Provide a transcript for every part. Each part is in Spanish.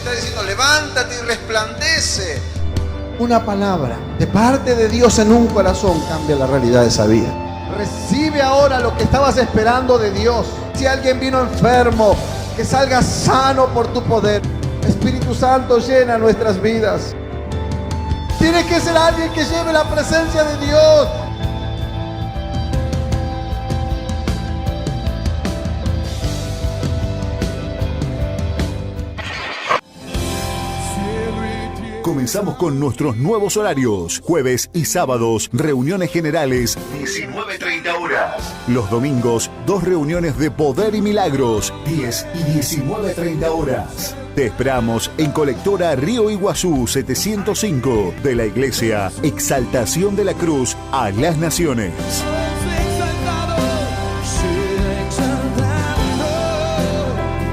está diciendo, levántate y resplandece. Una palabra de parte de Dios en un corazón cambia la realidad de esa vida. Recibe ahora lo que estabas esperando de Dios. Si alguien vino enfermo, que salga sano por tu poder. Espíritu Santo, llena nuestras vidas. Tiene que ser alguien que lleve la presencia de Dios. Comenzamos con nuestros nuevos horarios. Jueves y sábados, reuniones generales, 19:30 horas. Los domingos, 2 reuniones de poder y milagros, 10 y 19:30 horas. Te esperamos en Colectora Río Iguazú 705 de la Iglesia Exaltación de la Cruz a las Naciones.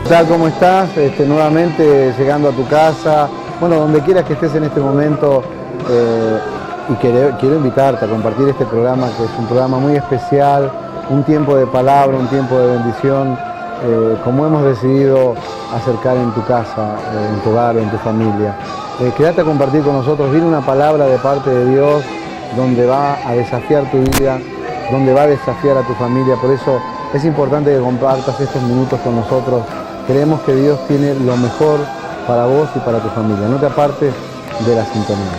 ¿Qué tal? ¿Cómo estás? Nuevamente llegando a tu casa. Bueno, donde quieras que estés en este momento, y quiero invitarte a compartir este programa, que es un programa muy especial, un tiempo de palabra, un tiempo de bendición, como hemos decidido acercar en tu casa, en tu hogar, en tu familia. Quédate a compartir con nosotros, viene una palabra de parte de Dios donde va a desafiar tu vida, donde va a desafiar a tu familia. Por eso es importante que compartas estos minutos con nosotros. Creemos que Dios tiene lo mejor para vos y para tu familia. No te apartes de la sintonía.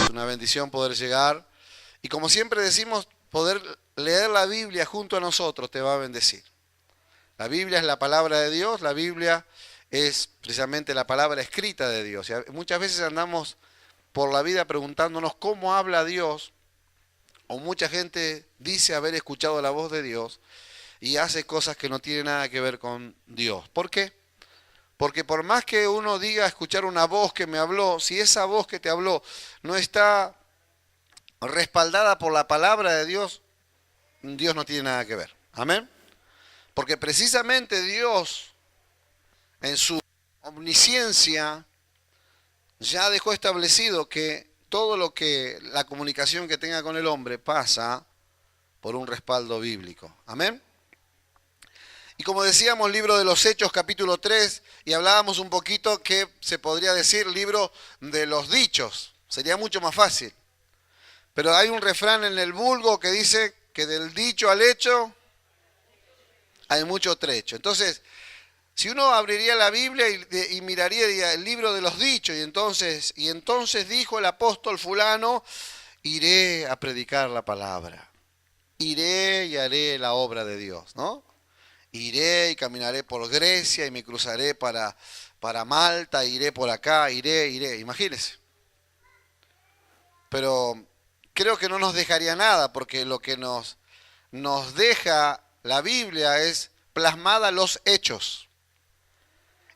Es una bendición poder llegar y, como siempre decimos, poder leer la Biblia junto a nosotros te va a bendecir. La Biblia es la palabra de Dios, la Biblia es precisamente la palabra escrita de Dios. Y muchas veces andamos por la vida preguntándonos cómo habla Dios, o mucha gente dice haber escuchado la voz de Dios y hace cosas que no tienen nada que ver con Dios. ¿Por qué? Porque por más que uno diga escuchar una voz que me habló, si esa voz que te habló no está respaldada por la palabra de Dios, Dios no tiene nada que ver. Amén. Porque precisamente Dios, en su omnisciencia, ya dejó establecido que todo lo que la comunicación que tenga con el hombre pasa por un respaldo bíblico. Amén. Y como decíamos, libro de los Hechos, capítulo 3, y hablábamos un poquito que se podría decir libro de los dichos. Sería mucho más fácil. Pero hay un refrán en el vulgo que dice que del dicho al hecho hay mucho trecho. Entonces, si uno abriría la Biblia y miraría el libro de los dichos, y entonces dijo el apóstol fulano, iré a predicar la palabra, iré y haré la obra de Dios, ¿no? Iré y caminaré por Grecia y me cruzaré para Malta, iré por acá, iré, imagínense. Pero creo que no nos dejaría nada, porque lo que nos deja la Biblia es plasmada los hechos.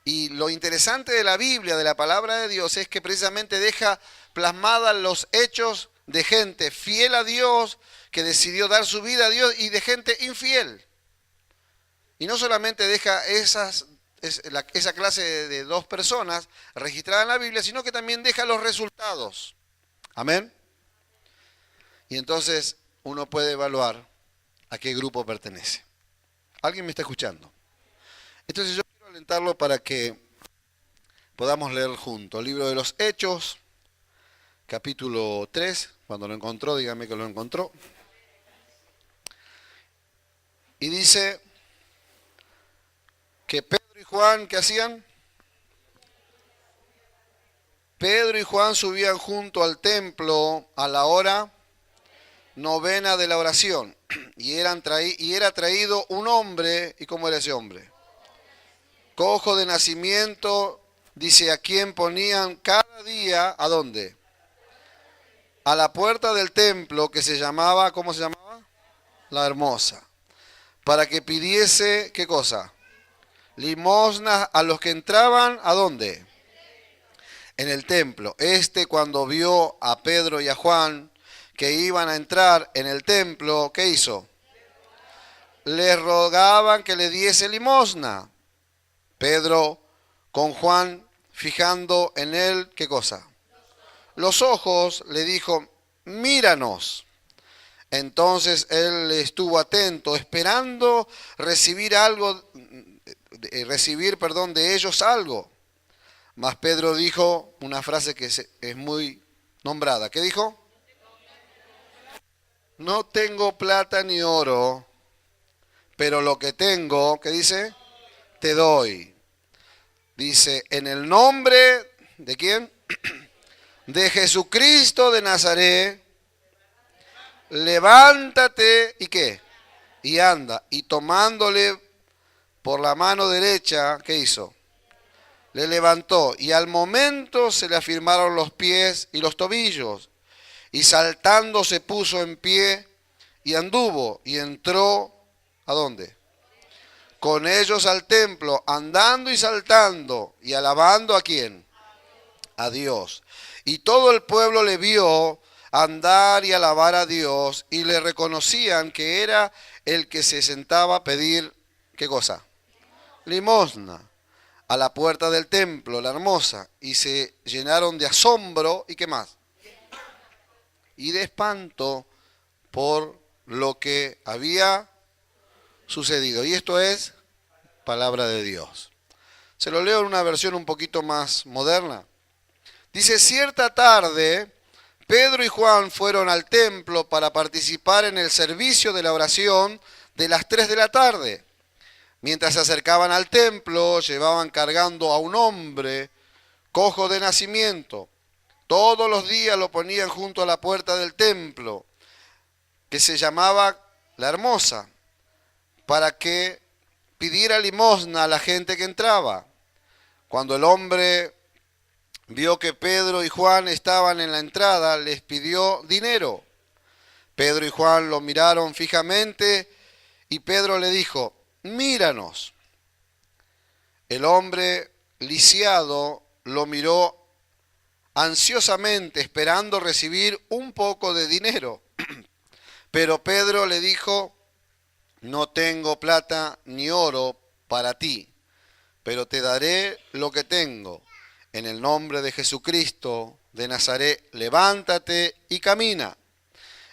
Y lo interesante de la Biblia, de la palabra de Dios, es que precisamente deja plasmada los hechos de gente fiel a Dios, que decidió dar su vida a Dios, y de gente infiel. Y no solamente deja esa clase de dos personas registradas en la Biblia, sino que también deja los resultados. Amén. Y entonces uno puede evaluar a qué grupo pertenece. ¿Alguien me está escuchando? Entonces yo quiero alentarlo para que podamos leer juntos. Libro de los Hechos, capítulo 3. Cuando lo encontró, dígame que lo encontró. Y dice que Pedro y Juan, ¿qué hacían? Pedro y Juan subían junto al templo a la hora novena de la oración, y era traído un hombre. ¿Y cómo era ese hombre? Cojo de nacimiento, dice, a quien ponían cada día, ¿a dónde? A la puerta del templo, que se llamaba, ¿cómo se llamaba? La Hermosa, para que pidiese, ¿qué cosa? Limosna a los que entraban, ¿a dónde? En el templo. Cuando vio a Pedro y a Juan que iban a entrar en el templo, ¿qué hizo? Le rogaban que le diese limosna. Pedro con Juan, fijando en él, ¿qué cosa? Los ojos, le dijo, míranos. Entonces él estuvo atento, esperando recibir de ellos algo. Mas Pedro dijo una frase que es muy nombrada. ¿Qué dijo? No tengo plata ni oro, pero lo que tengo, ¿qué dice? Te doy. Dice, en el nombre, ¿de quién? De Jesucristo de Nazaret, levántate, ¿y qué? Y anda. Y tomándole por la mano derecha, ¿qué hizo? Le levantó, y al momento se le afirmaron los pies y los tobillos, y saltando se puso en pie, y anduvo, y entró, ¿a dónde? Con ellos al templo, andando y saltando, y alabando ¿a quién? A Dios. Y todo el pueblo le vio andar y alabar a Dios, y le reconocían que era el que se sentaba a pedir, ¿qué cosa? Limosna, a la puerta del templo, la hermosa, y se llenaron de asombro, ¿y qué más? Y de espanto por lo que había sucedido. Y esto es palabra de Dios. Se lo leo en una versión un poquito más moderna. Dice, cierta tarde, Pedro y Juan fueron al templo para participar en el servicio de la oración de las 3 de la tarde. Mientras se acercaban al templo, llevaban cargando a un hombre cojo de nacimiento. Todos los días lo ponían junto a la puerta del templo, que se llamaba La Hermosa, para que pidiera limosna a la gente que entraba. Cuando el hombre vio que Pedro y Juan estaban en la entrada, les pidió dinero. Pedro y Juan lo miraron fijamente y Pedro le dijo, míranos. El hombre lisiado lo miró ansiosamente, esperando recibir un poco de dinero. Pero Pedro le dijo, no tengo plata ni oro para ti, pero te daré lo que tengo. En el nombre de Jesucristo de Nazaret, levántate y camina.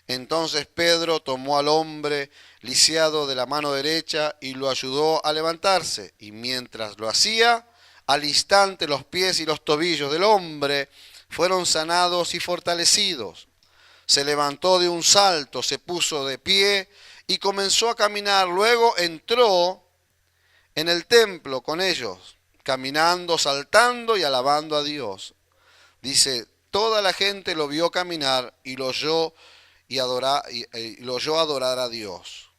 Entonces Pedro tomó al hombre lisiado de la mano derecha y lo ayudó a levantarse. Y mientras lo hacía, al instante los pies y los tobillos del hombre fueron sanados y fortalecidos. Se levantó de un salto, se puso de pie y comenzó a caminar. Luego entró en el templo con ellos, caminando, saltando y alabando a Dios. Dice, toda la gente lo vio caminar y lo oyó adorar a Dios.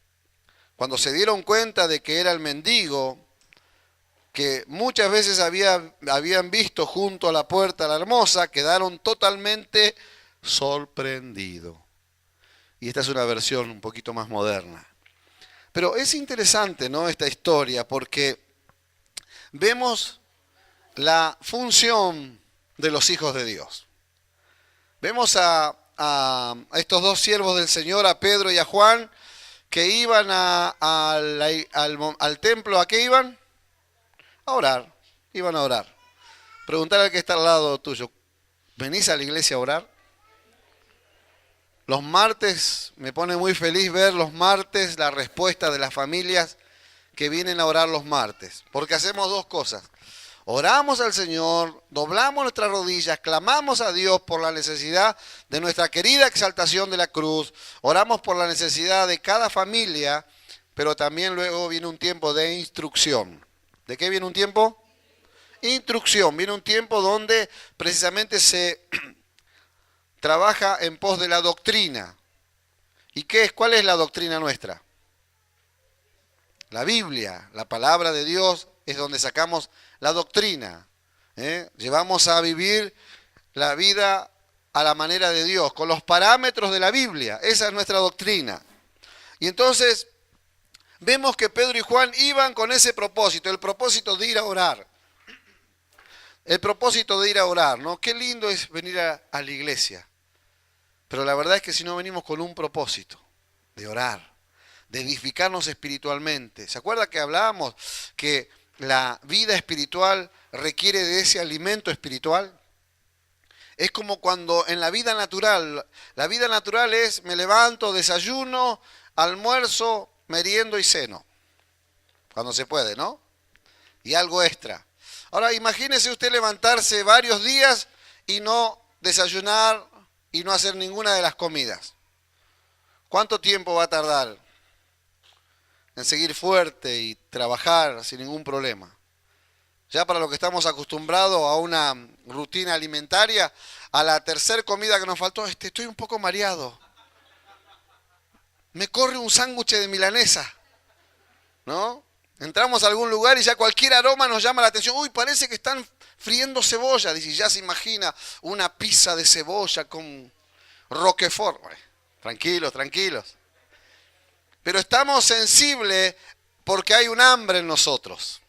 Cuando se dieron cuenta de que era el mendigo, que muchas veces habían visto junto a la puerta La Hermosa, quedaron totalmente sorprendidos. Y esta es una versión un poquito más moderna. Pero es interesante, ¿no?, esta historia, porque vemos la función de los hijos de Dios. Vemos a estos dos siervos del Señor, a Pedro y a Juan, que iban al templo. ¿A qué iban? A orar. Iban a orar. Preguntar al que está al lado tuyo, ¿venís a la iglesia a orar? Los martes, me pone muy feliz ver los martes la respuesta de las familias que vienen a orar los martes, porque hacemos dos cosas. Oramos al Señor, doblamos nuestras rodillas, clamamos a Dios por la necesidad de nuestra querida exaltación de la cruz, oramos por la necesidad de cada familia, pero también luego viene un tiempo de instrucción. ¿De qué viene un tiempo? Instrucción. Viene un tiempo donde precisamente se trabaja en pos de la doctrina. ¿Y cuál es la doctrina nuestra? La Biblia, la palabra de Dios, es donde sacamos la doctrina. Llevamos a vivir la vida a la manera de Dios, con los parámetros de la Biblia. Esa es nuestra doctrina. Y entonces vemos que Pedro y Juan iban con ese propósito, el propósito de ir a orar. El propósito de ir a orar, ¿no? Qué lindo es venir a la iglesia. Pero la verdad es que si no venimos con un propósito de orar, de edificarnos espiritualmente. ¿Se acuerda que hablábamos que la vida espiritual requiere de ese alimento espiritual. Es como cuando en la vida natural es me levanto, desayuno, almuerzo, meriendo y ceno. Cuando se puede, ¿no? Y algo extra. Ahora imagínese usted levantarse varios días y no desayunar y no hacer ninguna de las comidas. ¿Cuánto tiempo va a tardar en seguir fuerte y trabajar sin ningún problema? Ya para lo que estamos acostumbrados a una rutina alimentaria, a la tercera comida que nos faltó, estoy un poco mareado. Me corre un sándwich de milanesa, ¿no? Entramos a algún lugar y ya cualquier aroma nos llama la atención. Uy, parece que están friendo cebolla. Dice, ya se imagina una pizza de cebolla con Roquefort. Bueno, tranquilos, tranquilos. Pero estamos sensibles porque hay un hambre en nosotros.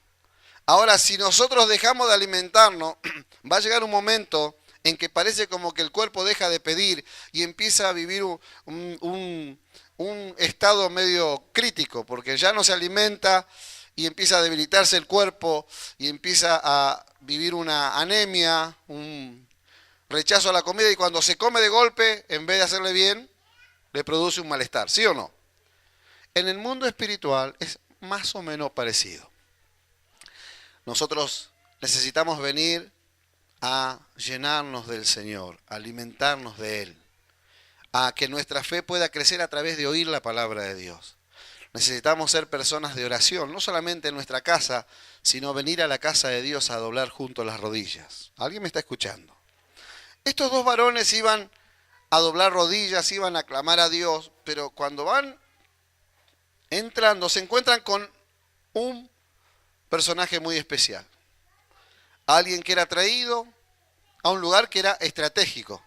Ahora, si nosotros dejamos de alimentarnos, va a llegar un momento en que parece como que el cuerpo deja de pedir y empieza a vivir un estado medio crítico, porque ya no se alimenta y empieza a debilitarse el cuerpo y empieza a vivir una anemia, un rechazo a la comida, y cuando se come de golpe, en vez de hacerle bien, le produce un malestar, ¿sí o no? En el mundo espiritual es más o menos parecido. Nosotros necesitamos venir a llenarnos del Señor, a alimentarnos de Él, a que nuestra fe pueda crecer a través de oír la palabra de Dios. Necesitamos ser personas de oración, no solamente en nuestra casa, sino venir a la casa de Dios a doblar juntos las rodillas. ¿Alguien me está escuchando? Estos dos varones iban a doblar rodillas, iban a clamar a Dios, pero cuando van entrando se encuentran con un personaje muy especial. Alguien que era traído a un lugar que era estratégico.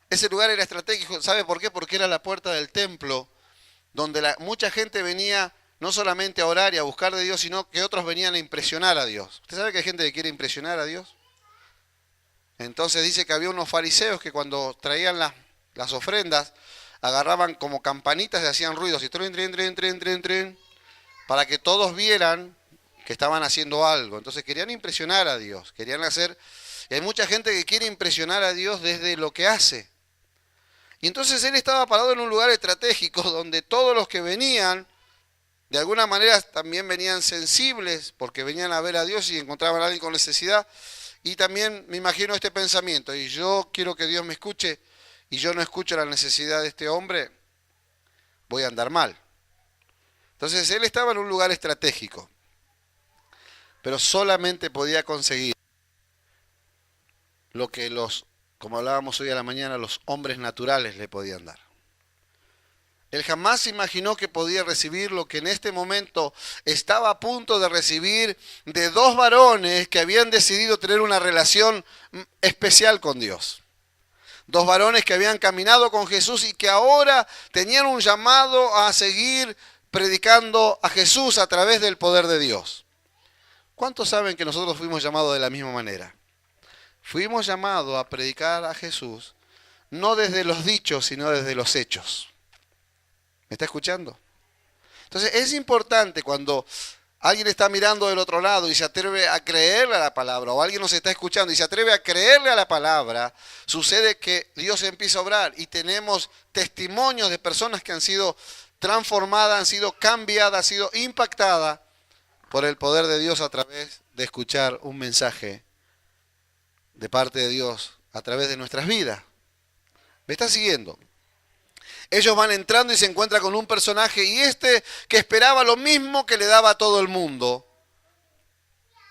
Ese lugar era estratégico, ¿sabe por qué? Porque era la puerta del templo, donde mucha gente venía no solamente a orar y a buscar de Dios, sino que otros venían a impresionar a Dios. ¿Usted sabe que hay gente que quiere impresionar a Dios? Entonces dice que había unos fariseos que cuando traían las ofrendas, agarraban como campanitas y hacían ruidos, y trin, trin, trin, trin, trin, trin, para que todos vieran que estaban haciendo algo. Entonces querían impresionar a Dios, querían hacer... Y hay mucha gente que quiere impresionar a Dios desde lo que hace. Y entonces él estaba parado en un lugar estratégico donde todos los que venían, de alguna manera también venían sensibles, porque venían a ver a Dios y encontraban a alguien con necesidad. Y también me imagino este pensamiento, y yo quiero que Dios me escuche, y yo no escucho la necesidad de este hombre, voy a andar mal. Entonces él estaba en un lugar estratégico, pero solamente podía conseguir lo que como hablábamos hoy a la mañana, los hombres naturales le podían dar. Él jamás imaginó que podía recibir lo que en este momento estaba a punto de recibir de dos varones que habían decidido tener una relación especial con Dios. Dos varones que habían caminado con Jesús y que ahora tenían un llamado a seguir predicando a Jesús a través del poder de Dios. ¿Cuántos saben que nosotros fuimos llamados de la misma manera? Fuimos llamados a predicar a Jesús, no desde los dichos, sino desde los hechos. ¿Me está escuchando? Entonces es importante cuando alguien está mirando del otro lado y se atreve a creerle a la palabra, o alguien nos está escuchando y se atreve a creerle a la palabra, sucede que Dios empieza a obrar y tenemos testimonios de personas que han sido transformadas, han sido cambiadas, han sido impactadas por el poder de Dios a través de escuchar un mensaje de parte de Dios a través de nuestras vidas. ¿Me está siguiendo? Ellos van entrando y se encuentran con un personaje, y este que esperaba lo mismo que le daba a todo el mundo,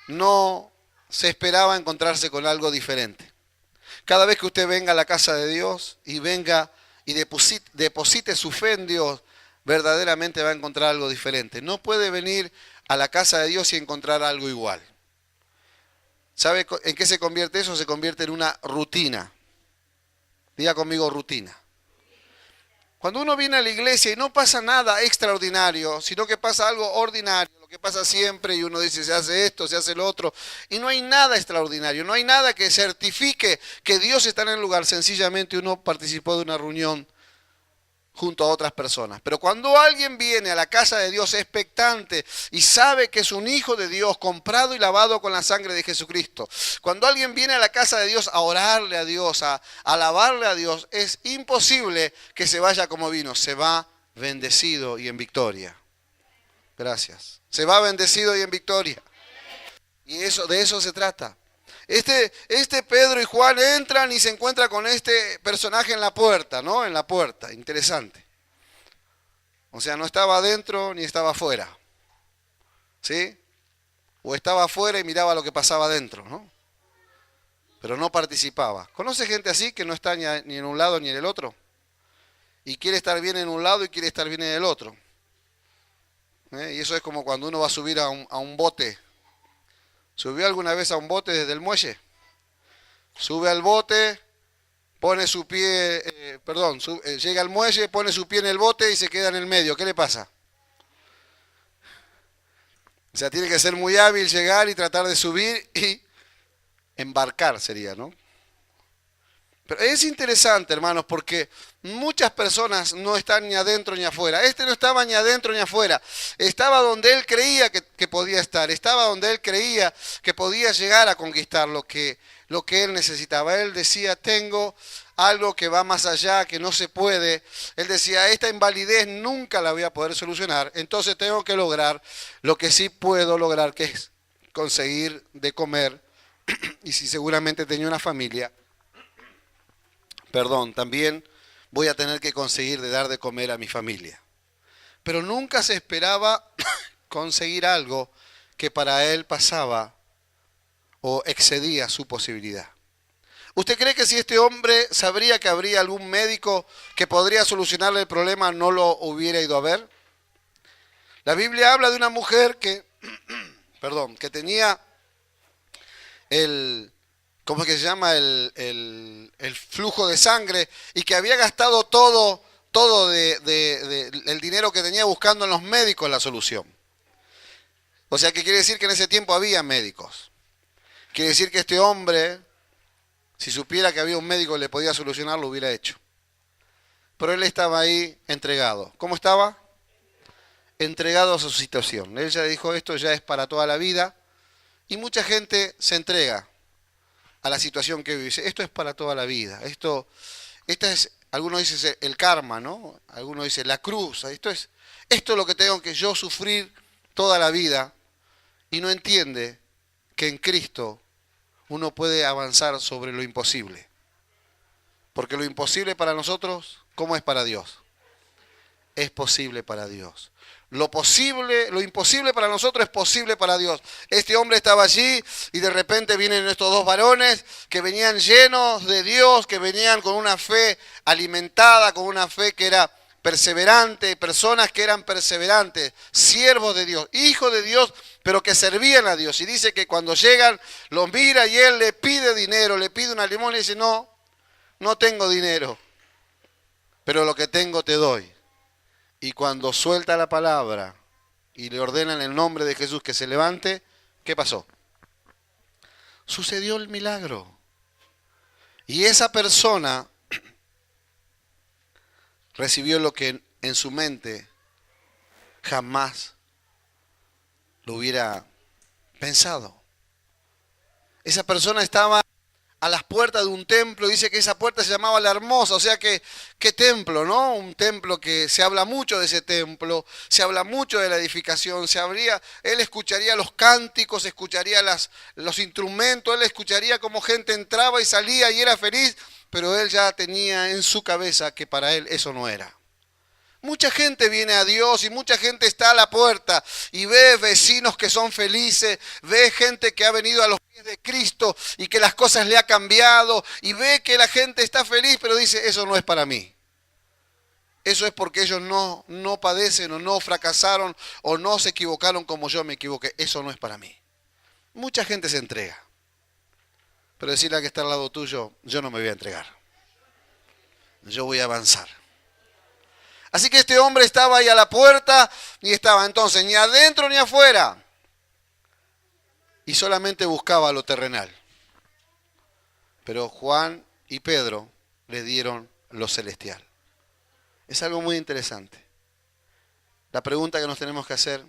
no se esperaba encontrarse con algo diferente. Cada vez que usted venga a la casa de Dios y venga y deposite su fe en Dios, verdaderamente va a encontrar algo diferente. No puede venir a la casa de Dios y encontrar algo igual. ¿Sabe en qué se convierte eso? Se convierte en una rutina. Diga conmigo, rutina. Cuando uno viene a la iglesia y no pasa nada extraordinario, sino que pasa algo ordinario, lo que pasa siempre, y uno dice, se hace esto, se hace lo otro, y no hay nada extraordinario, no hay nada que certifique que Dios está en el lugar. Sencillamente uno participó de una reunión junto a otras personas. Pero cuando alguien viene a la casa de Dios expectante y sabe que es un hijo de Dios, comprado y lavado con la sangre de Jesucristo, cuando alguien viene a la casa de Dios a orarle a Dios, a alabarle a Dios, es imposible que se vaya como vino, se va bendecido y en victoria. Gracias. Se va bendecido y en victoria. Y de eso se trata. Este Pedro y Juan entran y se encuentran con este personaje en la puerta, ¿no? En la puerta, interesante. O sea, no estaba adentro ni estaba afuera, ¿sí? O estaba afuera y miraba lo que pasaba adentro, ¿no? Pero no participaba. ¿Conoce gente así que no está ni en un lado ni en el otro? Y quiere estar bien en un lado y quiere estar bien en el otro. Y eso es como cuando uno va a subir a un bote. ¿Subió alguna vez a un bote desde el muelle? Sube al bote, pone su pie, llega al muelle, pone su pie en el bote y se queda en el medio. ¿Qué le pasa? O sea, tiene que ser muy hábil llegar y tratar de subir y embarcar sería, ¿no? Pero es interesante, hermanos, porque muchas personas no están ni adentro ni afuera. Este no estaba ni adentro ni afuera. Estaba donde él creía que podía estar. Estaba donde él creía que podía llegar a conquistar lo que él necesitaba. Él decía, tengo algo que va más allá, que no se puede. Él decía, esta invalidez nunca la voy a poder solucionar. Entonces tengo que lograr lo que sí puedo lograr, que es conseguir de comer. Y si seguramente tenía una familia, también voy a tener que conseguir de dar de comer a mi familia. Pero nunca se esperaba conseguir algo que para él pasaba o excedía su posibilidad. ¿Usted cree que si este hombre sabría que habría algún médico que podría solucionarle el problema, no lo hubiera ido a ver? La Biblia habla de una mujer que tenía ¿cómo es que se llama? El flujo de sangre, y que había gastado todo el dinero que tenía buscando en los médicos la solución. O sea, que quiere decir que en ese tiempo había médicos. Quiere decir que este hombre, si supiera que había un médico que le podía solucionar, lo hubiera hecho. Pero él estaba ahí entregado. ¿Cómo estaba? Entregado a su situación. Él ya dijo, esto ya es para toda la vida. Y mucha gente se entrega a la situación que vive. Esto es para toda la vida. Algunos dicen el karma, ¿no? Algunos dicen la cruz. Esto es lo que tengo que yo sufrir toda la vida. Y no entiende que en Cristo uno puede avanzar sobre lo imposible. Porque lo imposible para nosotros, ¿cómo es para Dios? Es posible para Dios. Lo imposible para nosotros es posible para Dios. Este hombre estaba allí y de repente vienen estos dos varones que venían llenos de Dios, que venían con una fe alimentada, con una fe que era perseverante, personas que eran perseverantes, siervos de Dios, hijos de Dios, pero que servían a Dios. Y dice que cuando llegan, los mira y él le pide dinero, le pide una limosna y dice, no tengo dinero, pero lo que tengo te doy. Y cuando suelta la palabra y le ordenan en el nombre de Jesús que se levante, ¿qué pasó? Sucedió el milagro. Y esa persona recibió lo que en su mente jamás lo hubiera pensado. Esa persona estaba a las puertas de un templo, dice que esa puerta se llamaba La Hermosa, o sea que, ¿qué templo, no? Un templo que se habla mucho de ese templo, se habla mucho de la edificación, él escucharía los cánticos, escucharía los instrumentos, él escucharía cómo gente entraba y salía y era feliz, pero él ya tenía en su cabeza que para él eso no era. Mucha gente viene a Dios y mucha gente está a la puerta y ve vecinos que son felices, ve gente que ha venido a los pies de Cristo y que las cosas le ha cambiado y ve que la gente está feliz, pero dice, eso no es para mí. Eso es porque ellos no padecen o no fracasaron o no se equivocaron como yo me equivoqué. Eso no es para mí. Mucha gente se entrega. Pero decirle a que está al lado tuyo, yo no me voy a entregar. Yo voy a avanzar. Así que este hombre estaba ahí a la puerta y estaba entonces ni adentro ni afuera. Y solamente buscaba lo terrenal. Pero Juan y Pedro le dieron lo celestial. Es algo muy interesante. La pregunta que nos tenemos que hacer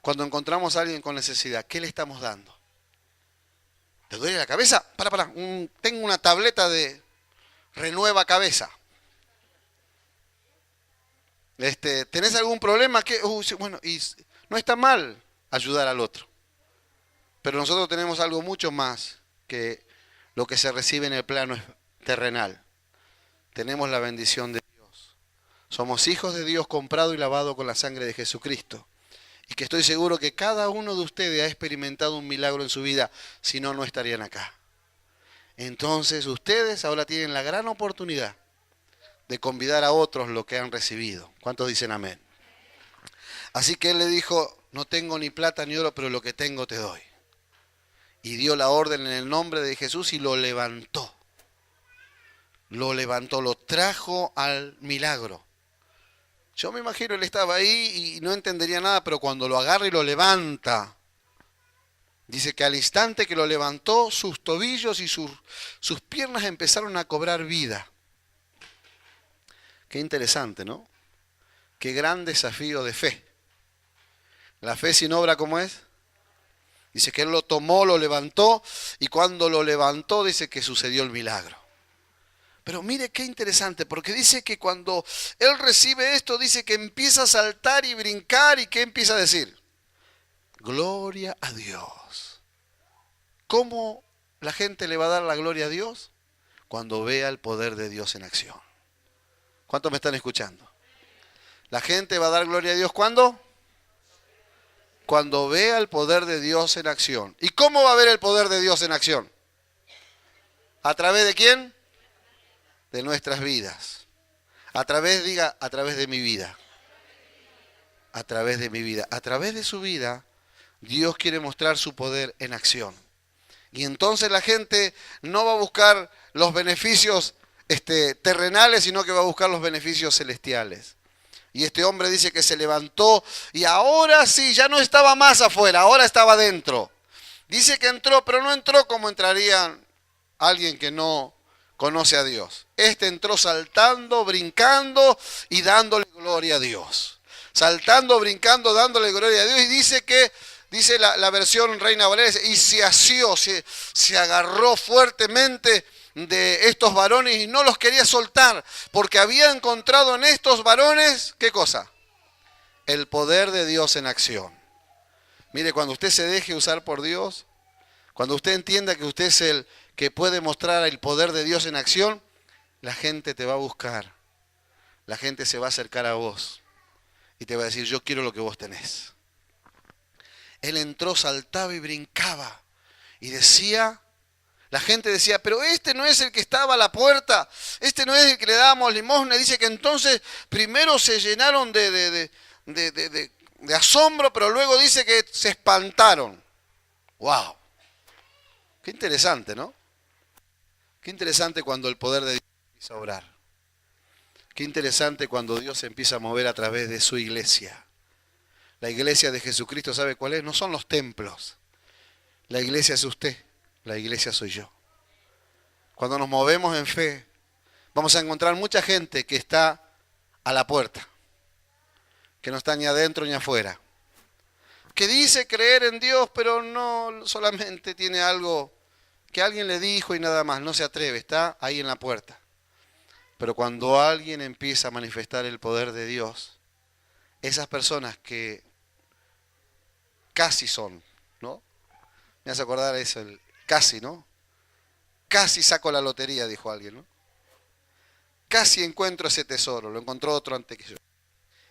cuando encontramos a alguien con necesidad, ¿qué le estamos dando? ¿Te duele la cabeza? Tengo una tableta de renueva cabeza. ¿Tenés algún problema? Bueno, y no está mal ayudar al otro. Pero nosotros tenemos algo mucho más que lo que se recibe en el plano terrenal. Tenemos la bendición de Dios. Somos hijos de Dios, comprados y lavados con la sangre de Jesucristo. Y que estoy seguro que cada uno de ustedes ha experimentado un milagro en su vida, si no, no estarían acá. Entonces ustedes ahora tienen la gran oportunidad de convidar a otros lo que han recibido. ¿Cuántos dicen amén? Así que él le dijo, no tengo ni plata ni oro, pero lo que tengo te doy. Y dio la orden en el nombre de Jesús y lo levantó. Lo levantó, lo trajo al milagro. Yo me imagino él estaba ahí y no entendería nada, pero cuando lo agarra y lo levanta, dice que al instante que lo levantó, sus tobillos y sus piernas empezaron a cobrar vida. Qué interesante, ¿no? Qué gran desafío de fe. La fe sin obra, ¿cómo es? Dice que él lo tomó, lo levantó, y cuando lo levantó dice que sucedió el milagro. Pero mire qué interesante, porque dice que cuando él recibe esto, dice que empieza a saltar y brincar, y ¿qué empieza a decir? Gloria a Dios. ¿Cómo la gente le va a dar la gloria a Dios? Cuando vea el poder de Dios en acción. ¿Cuántos me están escuchando? La gente va a dar gloria a Dios, ¿cuándo? Cuando vea el poder de Dios en acción. ¿Y cómo va a ver el poder de Dios en acción? ¿A través de quién? De nuestras vidas. A través de mi vida. A través de mi vida. A través de su vida, Dios quiere mostrar su poder en acción. Y entonces la gente no va a buscar los beneficios terrenales, sino que va a buscar los beneficios celestiales. Y este hombre dice que se levantó y ahora sí, ya no estaba más afuera, ahora estaba dentro. Dice que entró, pero no entró como entraría alguien que no conoce a Dios. Entró saltando, brincando y dándole gloria a Dios. Saltando, brincando, dándole gloria a Dios. Y dice la versión Reina Valera, y se asió, se agarró fuertemente de estos varones y no los quería soltar, porque había encontrado en estos varones, ¿qué cosa? El poder de Dios en acción. Mire, cuando usted se deje usar por Dios, cuando usted entienda que usted es el que puede mostrar el poder de Dios en acción, la gente te va a buscar, la gente se va a acercar a vos y te va a decir, yo quiero lo que vos tenés. Él entró, saltaba y brincaba y decía, la gente decía, pero este no es el que estaba a la puerta, este no es el que le dábamos limosna. Dice que entonces primero se llenaron de asombro, pero luego dice que se espantaron. ¡Wow! Qué interesante, ¿no? Qué interesante cuando el poder de Dios empieza a obrar. Qué interesante cuando Dios se empieza a mover a través de su iglesia. La iglesia de Jesucristo, ¿sabe cuál es? No son los templos. La iglesia es usted. La iglesia soy yo. Cuando nos movemos en fe, vamos a encontrar mucha gente que está a la puerta, que no está ni adentro ni afuera, que dice creer en Dios, pero no solamente tiene algo que alguien le dijo y nada más, no se atreve, está ahí en la puerta. Pero cuando alguien empieza a manifestar el poder de Dios, esas personas que casi son, ¿no? Me hace acordar eso, casi, ¿no? Casi saco la lotería, dijo alguien, ¿no? Casi encuentro ese tesoro, lo encontró otro antes que yo.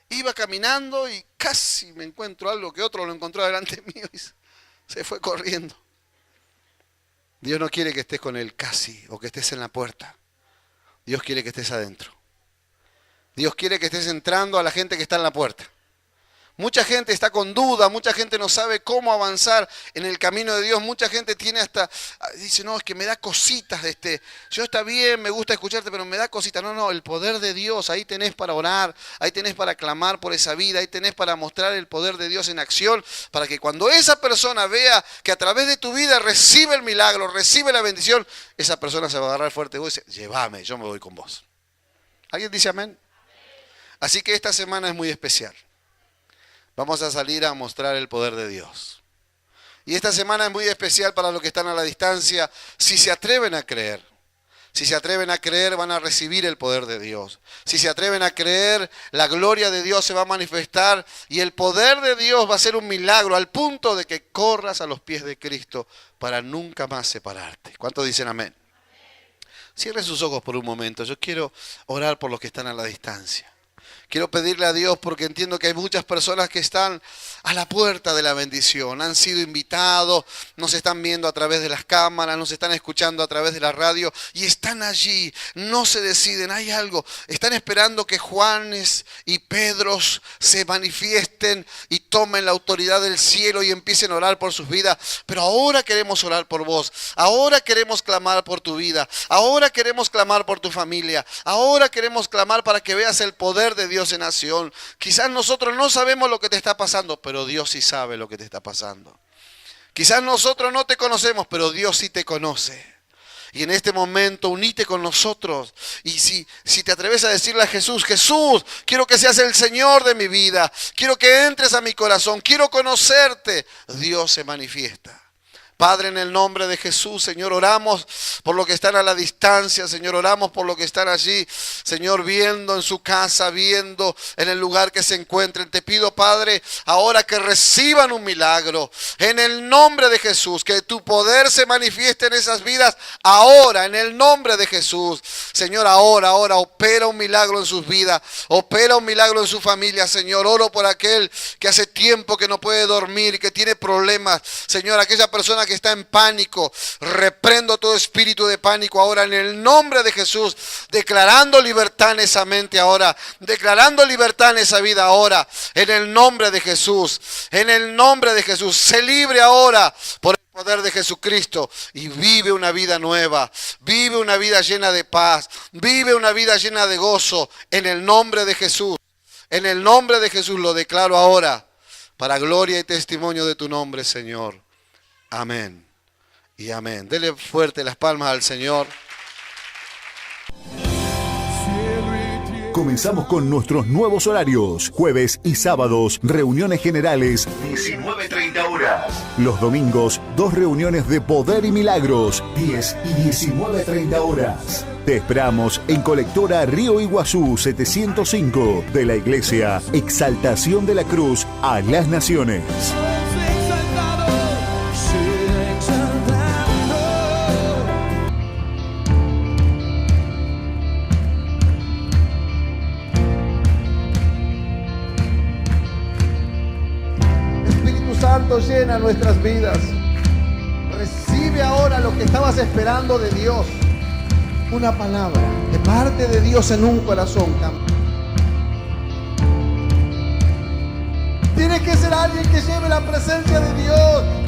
Iba caminando y casi me encuentro algo que otro lo encontró delante mío y se fue corriendo. Dios no quiere que estés con él casi o que estés en la puerta. Dios quiere que estés adentro. Dios quiere que estés entrando a la gente que está en la puerta. Mucha gente está con duda, mucha gente no sabe cómo avanzar en el camino de Dios, mucha gente dice, no, es que me da cositas yo está bien, me gusta escucharte, pero me da cositas. No, el poder de Dios, ahí tenés para orar, ahí tenés para clamar por esa vida, ahí tenés para mostrar el poder de Dios en acción, para que cuando esa persona vea que a través de tu vida recibe el milagro, recibe la bendición, esa persona se va a agarrar fuerte y dice, llévame, yo me voy con vos. ¿Alguien dice amén? Así que esta semana es muy especial. Vamos a salir a mostrar el poder de Dios. Y esta semana es muy especial para los que están a la distancia, si se atreven a creer. Si se atreven a creer, van a recibir el poder de Dios. Si se atreven a creer, la gloria de Dios se va a manifestar y el poder de Dios va a ser un milagro al punto de que corras a los pies de Cristo para nunca más separarte. ¿Cuántos dicen amén? Cierren sus ojos por un momento. Yo quiero orar por los que están a la distancia. Quiero pedirle a Dios porque entiendo que hay muchas personas que están a la puerta de la bendición. Han sido invitados, nos están viendo a través de las cámaras, nos están escuchando a través de la radio y están allí, no se deciden, hay algo. Están esperando que Juanes y Pedros se manifiesten y tomen la autoridad del cielo y empiecen a orar por sus vidas. Pero ahora queremos orar por vos, ahora queremos clamar por tu vida, ahora queremos clamar por tu familia, ahora queremos clamar para que veas el poder de Dios en acción. Quizás nosotros no sabemos lo que te está pasando, pero Dios sí sabe lo que te está pasando. Quizás nosotros no te conocemos, pero Dios sí te conoce. Y en este momento unite con nosotros. Y si te atreves a decirle a Jesús, Jesús, quiero que seas el Señor de mi vida. Quiero que entres a mi corazón. Quiero conocerte. Dios se manifiesta. Padre, en el nombre de Jesús, Señor, oramos por los que están a la distancia, Señor, oramos por los que están allí, Señor, viendo en su casa, viendo en el lugar que se encuentren. Te pido, Padre, ahora que reciban un milagro, en el nombre de Jesús, que tu poder se manifieste en esas vidas, ahora, en el nombre de Jesús. Señor, ahora, opera un milagro en sus vidas, opera un milagro en su familia, Señor. Oro por aquel que hace tiempo que no puede dormir, que tiene problemas, Señor, aquella persona que está en pánico, reprendo todo espíritu de pánico ahora en el nombre de Jesús, declarando libertad en esa mente ahora, declarando libertad en esa vida ahora, en el nombre de Jesús, en el nombre de Jesús. Sé libre ahora por el poder de Jesucristo y vive una vida nueva, vive una vida llena de paz, vive una vida llena de gozo, en el nombre de Jesús. En el nombre de Jesús lo declaro ahora, para gloria y testimonio de tu nombre, Señor. Amén y amén. Dele fuerte las palmas al Señor. Comenzamos con nuestros nuevos horarios. Jueves y sábados, reuniones generales, 19:30 horas. Los domingos, 2 reuniones de poder y milagros, 10 y 19:30 horas. Te esperamos en Colectora Río Iguazú 705 de la Iglesia Exaltación de la Cruz a las Naciones. Santo, llena nuestras vidas. Recibe ahora lo que estabas esperando de Dios. Una palabra de parte de Dios en un corazón. Tiene que ser alguien que lleve la presencia de Dios.